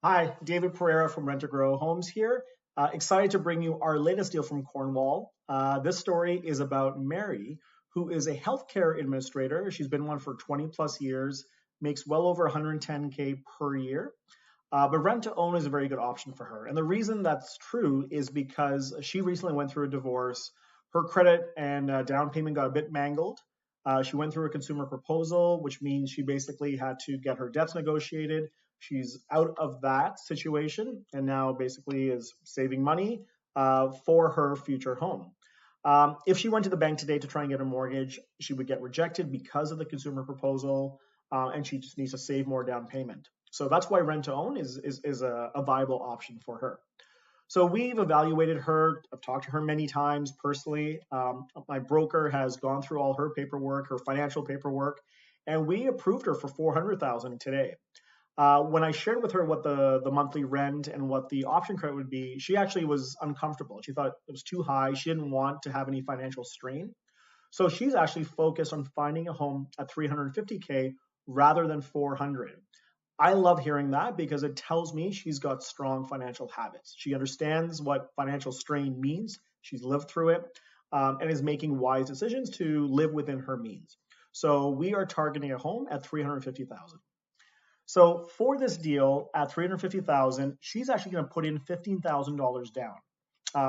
Hi, David Pereira from Rent to Grow Homes here. Excited to bring you our latest deal from Cornwall. This story is about Mary, who is a healthcare administrator. She's been one for 20 plus years, makes well over 110K per year. But rent to own is a very good option for her. And the reason that's true is because she recently went through a divorce. Her credit and down payment got a bit mangled. She went through a consumer proposal, which means she basically had to get her debts negotiated. She's out of that situation and now basically is saving money for her future home. If she went to the bank today to try and get a mortgage, she would get rejected because of the consumer proposal, and she just needs to save more down payment. So that's why rent to own is a viable option for her. So we've evaluated her. I've talked to her many times personally. My broker has gone through all her paperwork, her financial paperwork, and we approved her for 400,000 today. When I shared with her what the monthly rent and what the option credit would be, she actually was uncomfortable. She thought it was too high. She didn't want to have any financial strain. So she's actually focused on finding a home at 350K rather than 400. I love hearing that because it tells me she's got strong financial habits. She understands what financial strain means. She's lived through it, and is making wise decisions to live within her means. So we are targeting a home at 350,000. So for this deal at 350,000, she's actually going to put in $15,000 down.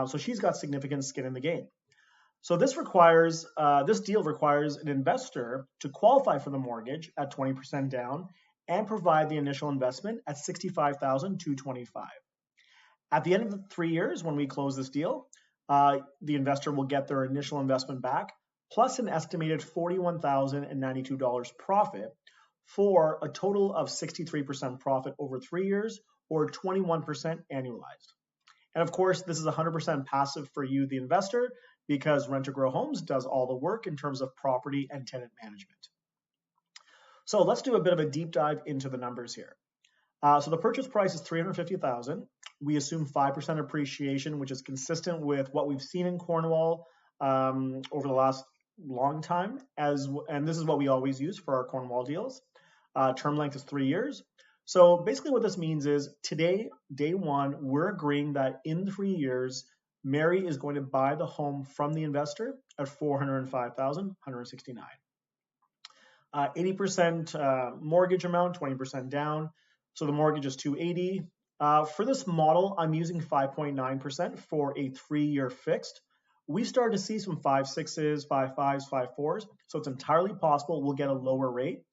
So she's got significant skin in the game. So this deal requires an investor to qualify for the mortgage at 20% down and provide the initial investment at 65,225. At the end of the 3 years, when we close this deal, the investor will get their initial investment back plus an estimated $41,092 profit for a total of 63% profit over 3 years or 21% annualized. And of course, this is 100% passive for you, the investor, because Rent to Grow Homes does all the work in terms of property and tenant management. So let's do a bit of a deep dive into the numbers here. So the purchase price is $350,000. We assume 5% appreciation, which is consistent with what we've seen in Cornwall over the last long time. And this is what we always use for our Cornwall deals. Term length is 3 years. So basically what this means is today, day one, we're agreeing that in 3 years, Mary is going to buy the home from the investor at $405,169. 80% mortgage amount, 20% down. So the mortgage is $280. For this model, I'm using 5.9% for a 3-year fixed. We started to see some 5.6s, 5.5s, 5.4s. So it's entirely possible we'll get a lower rate.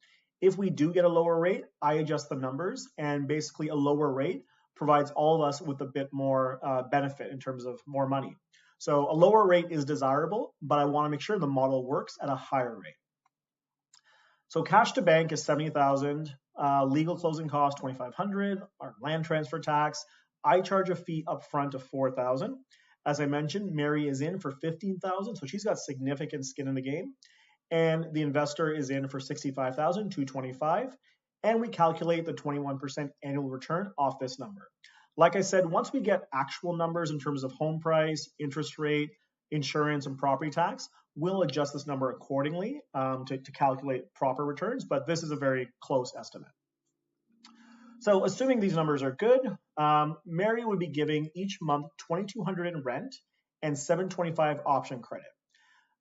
If we do get a lower rate, I adjust the numbers, and basically a lower rate provides all of us with a bit more benefit in terms of more money. So a lower rate is desirable, but I want to make sure the model works at a higher rate. So cash to bank is 70,000, legal closing cost 2,500, our land transfer tax. I charge a fee up front of 4,000. As I mentioned, Mary is in for 15,000, so she's got significant skin in the game. And the investor is in for 65,225, and we calculate the 21% annual return off this number. Like I said, once we get actual numbers in terms of home price, interest rate, insurance, and property tax, we'll adjust this number accordingly to calculate proper returns, but this is a very close estimate. So assuming these numbers are good, Mary would be giving each month $2,200 in rent and $725 option credit.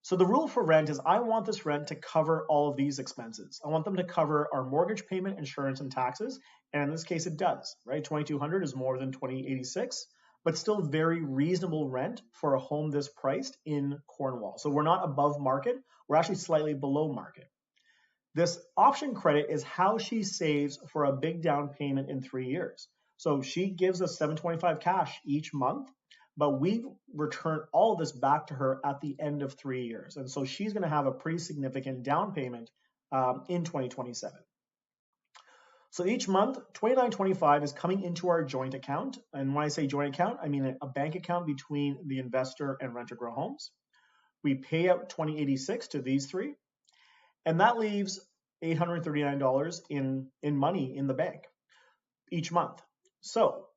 So the rule for rent is I want this rent to cover all of these expenses. I want them to cover our mortgage payment, insurance, and taxes. And in this case, it does, right? $2,200 is more than $2,086, but still very reasonable rent for a home this priced in Cornwall. So we're not above market. We're actually slightly below market. This option credit is how she saves for a big down payment in 3 years. So she gives us $725 cash each month, but we return all of this back to her at the end of 3 years. And so she's going to have a pretty significant down payment in 2027. So each month, $29.25 is coming into our joint account. And when I say joint account, I mean a bank account between the investor and Rent to Grow Homes. We pay out $20.86 to these three, and that leaves $839 in money in the bank each month. So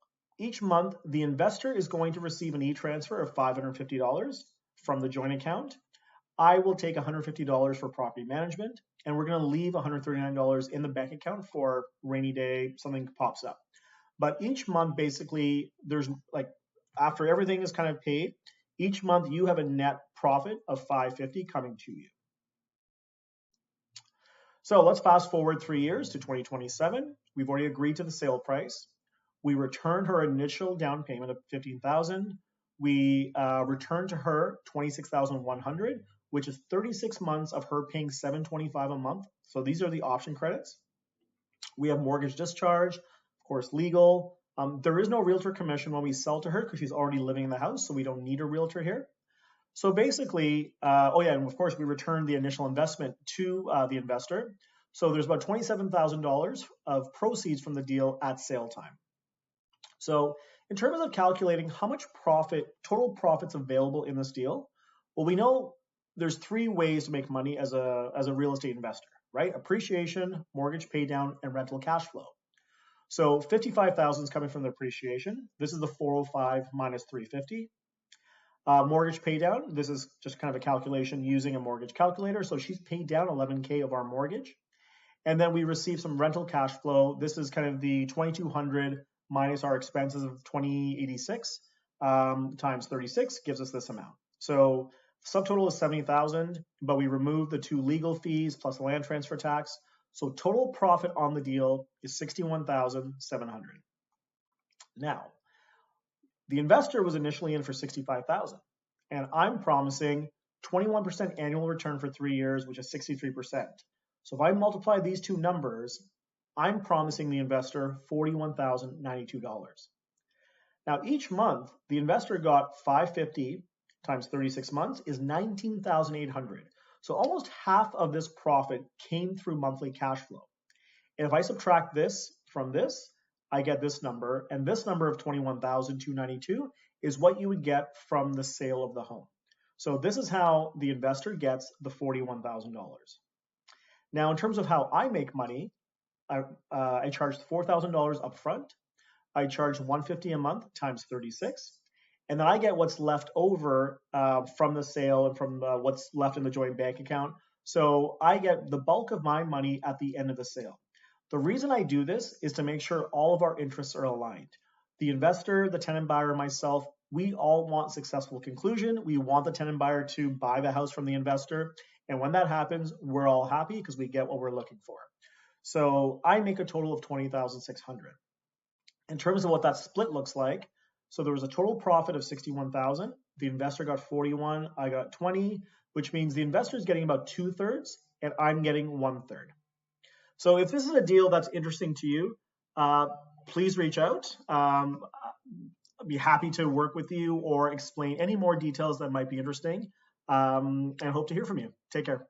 each month, the investor is going to receive an e-transfer of $550 from the joint account. I will take $150 for property management, and we're going to leave $139 in the bank account for rainy day, something pops up. But each month, basically, there's like after everything is kind of paid, each month you have a net profit of $550 coming to you. So let's fast forward 3 years to 2027. We've already agreed to the sale price. We returned her initial down payment of $15,000. We returned to her $26,100, which is 36 months of her paying $725 a month. So these are the option credits. We have mortgage discharge, of course, legal. There is no realtor commission when we sell to her because she's already living in the house, so we don't need a realtor here. So basically, oh yeah, and of course we returned the initial investment to the investor. So there's about $27,000 of proceeds from the deal at sale time. So in terms of calculating how much profit, total profits available in this deal, well, we know there's 3 ways to make money as a real estate investor, right? Appreciation, mortgage pay down, and rental cash flow. So 55,000 is coming from the appreciation. This is the 405 minus 350. Mortgage pay down. This is just kind of a calculation using a mortgage calculator. So she's paid down 11K of our mortgage. And then we receive some rental cash flow. This is kind of the 2,200 minus our expenses of 2,086 times 36 gives us this amount. So subtotal is 70,000, but we remove the 2 legal fees plus the land transfer tax. So total profit on the deal is 61,700. Now, the investor was initially in for 65,000, and I'm promising 21% annual return for 3 years, which is 63%. So if I multiply these 2 numbers, I'm promising the investor $41,092. Now each month, the investor got $550 times 36 months is $19,800. So almost half of this profit came through monthly cash flow. And if I subtract this from this, I get this number, and this number of $21,292 is what you would get from the sale of the home. So this is how the investor gets the $41,000. Now, in terms of how I make money, I charge $4,000 up front. I charge $150 a month times 36, and then I get what's left over from the sale and from what's left in the joint bank account. So I get the bulk of my money at the end of the sale. The reason I do this is to make sure all of our interests are aligned. The investor, the tenant buyer, and myself, we all want successful conclusion. We want the tenant buyer to buy the house from the investor. And when that happens, we're all happy because we get what we're looking for. So I make a total of $20,600. In terms of what that split looks like, so there was a total profit of $61,000. The investor got 41, I got 20, which means the investor is getting about 2/3 and I'm getting 1/3. So if this is a deal that's interesting to you, please reach out. I'd be happy to work with you or explain any more details that might be interesting, and hope to hear from you. Take care.